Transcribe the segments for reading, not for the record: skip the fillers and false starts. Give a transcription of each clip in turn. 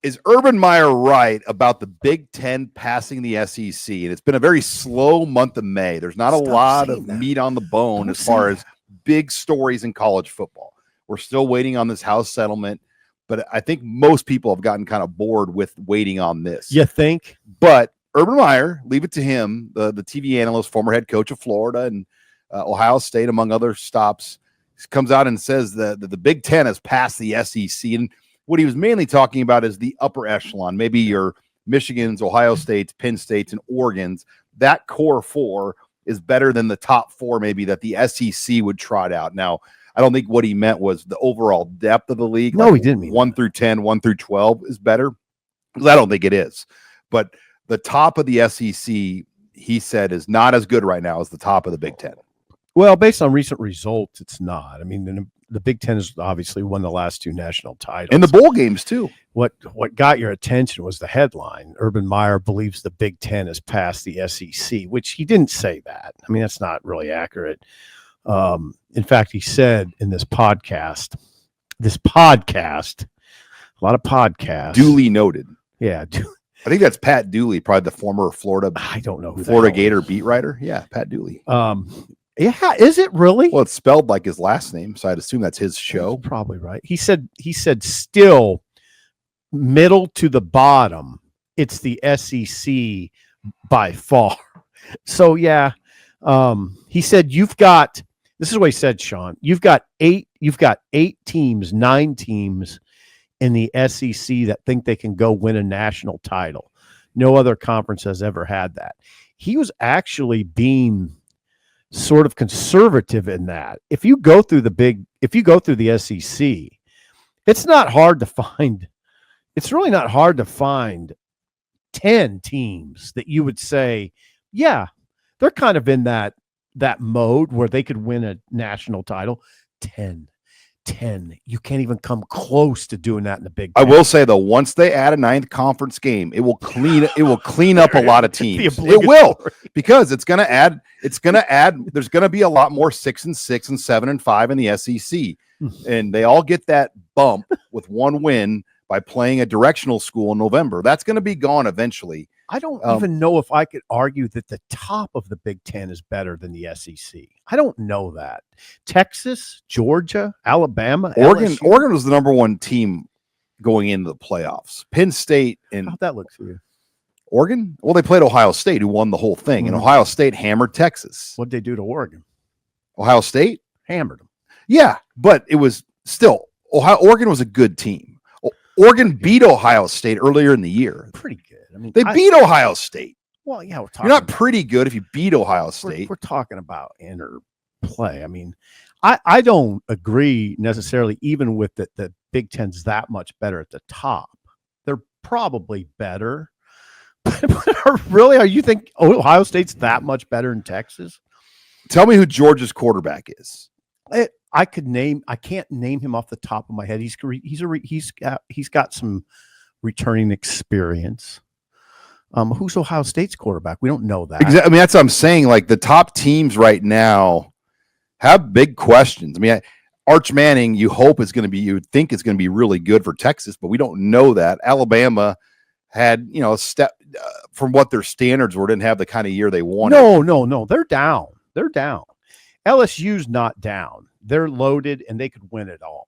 is Urban Meyer right about the Big Ten passing the SEC? And it's been a very slow month of May. There's not a lot of meat on the bone as far as big stories in college football. We're still waiting on this House settlement, but I think most people have gotten kind of bored with waiting on this. You think? But Urban Meyer, leave it to him, the TV analyst, former head coach of Florida and Ohio State, among other stops, comes out and says that the Big Ten has passed the SEC. And what he was mainly talking about is the upper echelon, maybe your Michigans, Ohio States, Penn States, and Oregons. That core four is better than the top four maybe that the SEC would trot out. Now, I don't think what he meant was the overall depth of the league. No, he didn't mean 1 through 10, 1 through 12 is better, because I don't think it is. But the top of the SEC, he said, is not as good right now as the top of the Big Ten. Well, based on recent results, it's not. I mean, the Big Ten has obviously won the last two national titles. And the bowl games, too. What got your attention was the headline. Urban Meyer believes the Big Ten has passed the SEC, which he didn't say that. I mean, that's not really accurate. In fact, he said in this podcast, a lot of podcasts. Duly noted. Yeah. I think that's Pat Dooley, probably the former Florida. I don't know who Florida Gator beat writer. Yeah, Pat Dooley. Yeah, is it really? Well, it's spelled like his last name, so I'd assume that's his show. That's probably right. He said still middle to the bottom, it's the SEC by far. So yeah, he said this is what he said, Sean. You've got eight teams, 9 teams in the SEC that think they can go win a national title. No other conference has ever had that. He was actually being sort of conservative in that. If you go through the SEC, it's not hard to find. It's really not hard to find 10 teams that you would say, yeah, they're kind of in that mode where they could win a national title. 10. You can't even come close to doing that in the Big Ten. I will say though, once they add a 9th conference game, it will clean up a lot of teams. It will, because it's going to add. There's going to be a lot more 6 and 6 and 7 and 5 in the SEC, and they all get that bump with one win by playing a directional school in November. That's going to be gone eventually. I don't even know if I could argue that the top of the Big Ten is better than the SEC. I don't know that. Texas, Georgia, Alabama, Oregon. LSU. Oregon was the number 1 team going into the playoffs. Penn State and how'd that look for you? Oregon? Well, they played Ohio State, who won the whole thing, and Ohio State hammered Texas. What'd they do to Oregon? Ohio State hammered them. Yeah, but it was still Oregon was a good team. Oregon beat Ohio State earlier in the year. Pretty good. I mean, they beat Ohio State. Well, yeah, you're not pretty good if you beat Ohio State. We're talking about interplay. I mean, I don't agree necessarily even with that the Big Ten's that much better at the top. They're probably better. But really, are you think Ohio State's that much better in Texas? Tell me who Georgia's quarterback is. I can't name him off the top of my head. He's got some returning experience. Who's Ohio State's quarterback? We don't know that. Exactly. I mean, that's what I'm saying. Like the top teams right now have big questions. I mean, Arch Manning, you would think it's going to be really good for Texas, but we don't know that. Alabama had, a step from what their standards were, didn't have the kind of year they wanted. No. They're down. LSU's not down. They're loaded and they could win it all.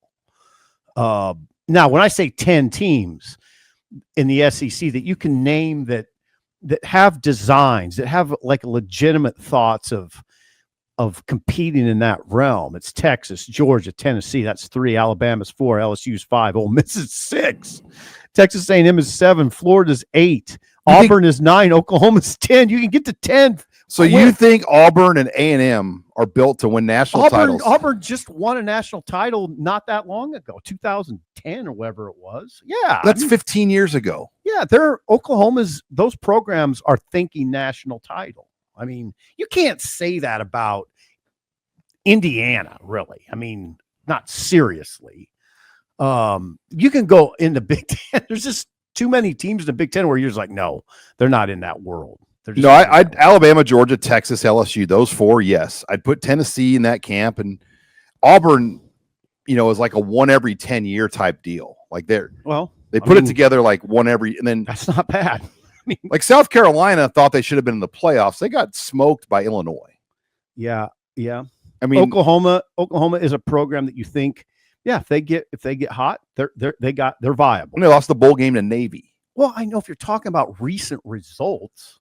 Now, when I say 10 teams in the SEC that you can name that have designs, that have like legitimate thoughts of competing in that realm, it's Texas, Georgia, Tennessee. That's 3. Alabama's 4. LSU's 5. Ole Miss is 6. Texas A&M is 7. Florida's 8. Auburn is 9. Oklahoma's 10. You can get to 10. So you think Auburn and A&M are built to win national titles? Auburn just won a national title not that long ago, 2010 or whatever it was. Yeah. That's 15 years ago. Yeah, those programs are thinking national title. I mean, you can't say that about Indiana, really. I mean, not seriously. You can go in the Big Ten. There's just too many teams in the Big Ten where you're just like, no, they're not in that world. I'd Alabama, Georgia, Texas, LSU, those 4, yes. I'd put Tennessee in that camp, and Auburn, is like a 1 every 10 year type deal. Like They put it together like one every, and then that's not bad. Like South Carolina thought they should have been in the playoffs. They got smoked by Illinois. Yeah. I mean, Oklahoma is a program that you think, yeah, if they get hot, they're viable. They lost the bowl game to Navy. Well, I know if you're talking about recent results,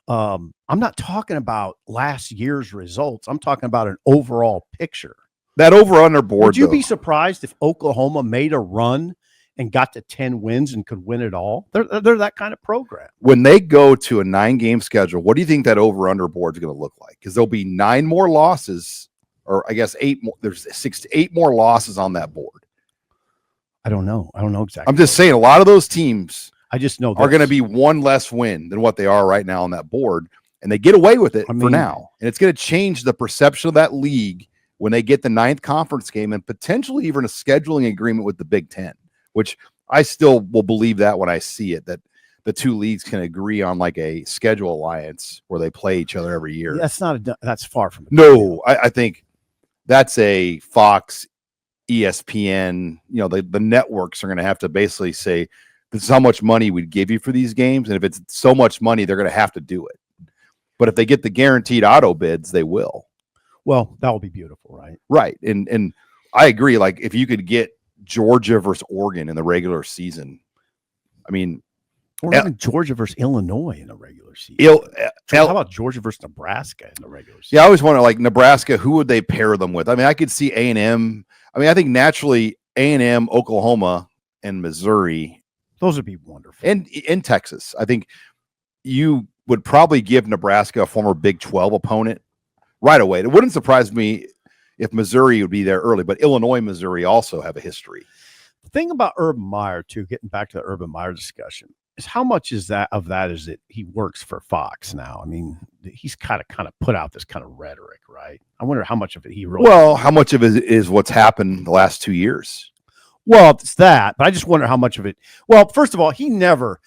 I'm not talking about last year's results. I'm talking about an overall picture. That over-under board. Would you be surprised if Oklahoma made a run and got to 10 wins and could win it all? They're that kind of program. When they go to a 9-game schedule, what do you think that over-under board is going to look like? Because there'll be 9 more losses, or I guess 8 more. There's 6 to 8 more losses on that board. I don't know exactly. I'm just saying a lot of those teams I just know are going to be one less win than what they are right now on that board, and they get away with it for now. And it's going to change the perception of that league when they get the 9th conference game and potentially even a scheduling agreement with the Big Ten, which I still will believe that when I see it, that the two leagues can agree on like a schedule alliance where they play each other every year. That's far from it. No, I think that's a Fox, ESPN, the networks are going to have to basically say, this is how much money we'd give you for these games. And if it's so much money, they're going to have to do it. But if they get the guaranteed auto bids, they will. Well, that will be beautiful, right? Right. And I agree. Like if you could get Georgia versus Oregon in the regular season, I mean, or even Georgia versus Illinois in the regular season. How about Georgia versus Nebraska in the regular season? Yeah, I always wonder, like Nebraska, who would they pair them with? I mean, I could see A&M. I mean, I think naturally A&M, Oklahoma, and Missouri. Those would be wonderful. And in Texas, I think you would probably give Nebraska a former Big 12 opponent right away. It wouldn't surprise me if Missouri would be there early, but Illinois, Missouri also have a history. The thing about Urban Meyer, too, getting back to the Urban Meyer discussion, is how much is that he works for Fox now? I mean, he's kind of put out this kind of rhetoric, right? I wonder how much of it he really. Well, how much of it is what's happened the last 2 years? Well, it's that, but I just wonder how much of it. Well, first of all, he never.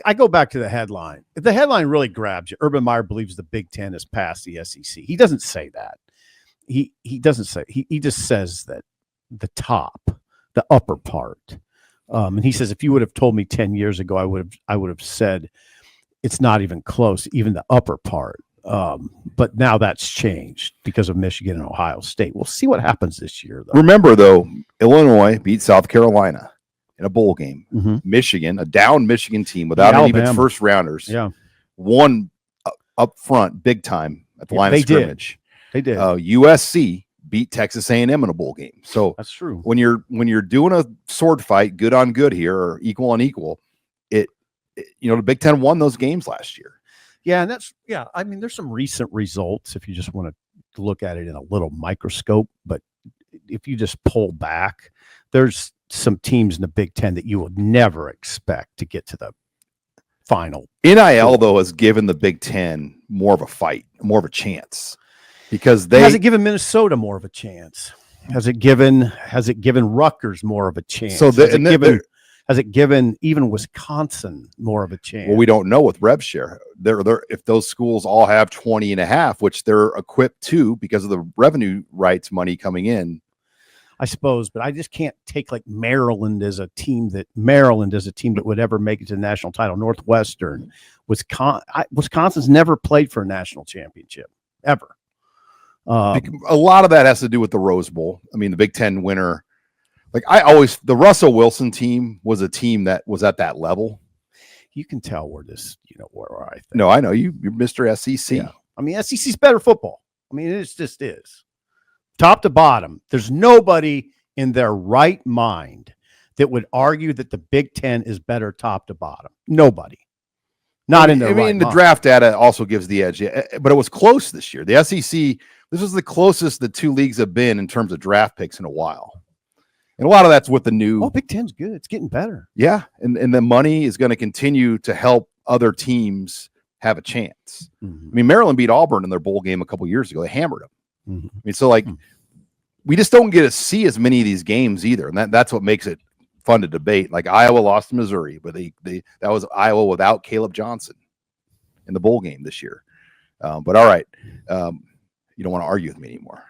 I go back to the headline. If the headline really grabs you, Urban Meyer believes the Big Ten has passed the SEC. He doesn't say that. He doesn't say. He just says that the top, the upper part. And he says, if you would have told me 10 years ago, I would have said it's not even close, even the upper part. But now that's changed because of Michigan and Ohio State. We'll see what happens this year, though. Remember, though, Illinois beat South Carolina in a bowl game. Mm-hmm. Michigan, a down Michigan team without any of its first rounders, won up front big time at the line of scrimmage. They did. USC beat Texas A&M in a bowl game. So that's true. When you're doing a sword fight, good on good here, or equal on equal, the Big Ten won those games last year. Yeah, and I mean, there's some recent results if you just want to look at it in a little microscope. But if you just pull back, there's some teams in the Big Ten that you would never expect to get to the final. NIL, though, has given the Big Ten more of a fight, more of a chance. Because has it given Minnesota more of a chance? Has it given Rutgers more of a chance? So has it given even Wisconsin more of a chance? Well, we don't know with rev share. If those schools all have 20.5, which they're equipped to because of the revenue rights money coming in. I suppose, but I just can't take like Maryland as a team that would ever make it to the national title. Northwestern, Wisconsin's never played for a national championship ever. A lot of that has to do with the Rose Bowl. I mean, the Big Ten winner. The Russell Wilson team was a team that was at that level. You can tell where I think. No, I know you're Mr. SEC. Yeah. I mean, SEC's better football. I mean, it just is. Top to bottom, there's nobody in their right mind that would argue that the Big Ten is better top to bottom. Nobody. Not in their right mind. The draft data also gives the edge, but it was close this year. The SEC, this was the closest the two leagues have been in terms of draft picks in a while. And a lot of that's with the new. Oh, Big Ten's good. It's getting better. Yeah, and the money is going to continue to help other teams have a chance. Mm-hmm. I mean, Maryland beat Auburn in their bowl game a couple years ago. They hammered them. Mm-hmm. I mean, so we just don't get to see as many of these games either, and that's what makes it fun to debate. Like Iowa lost to Missouri, but that was Iowa without Caleb Johnson in the bowl game this year. But all right, you don't want to argue with me anymore.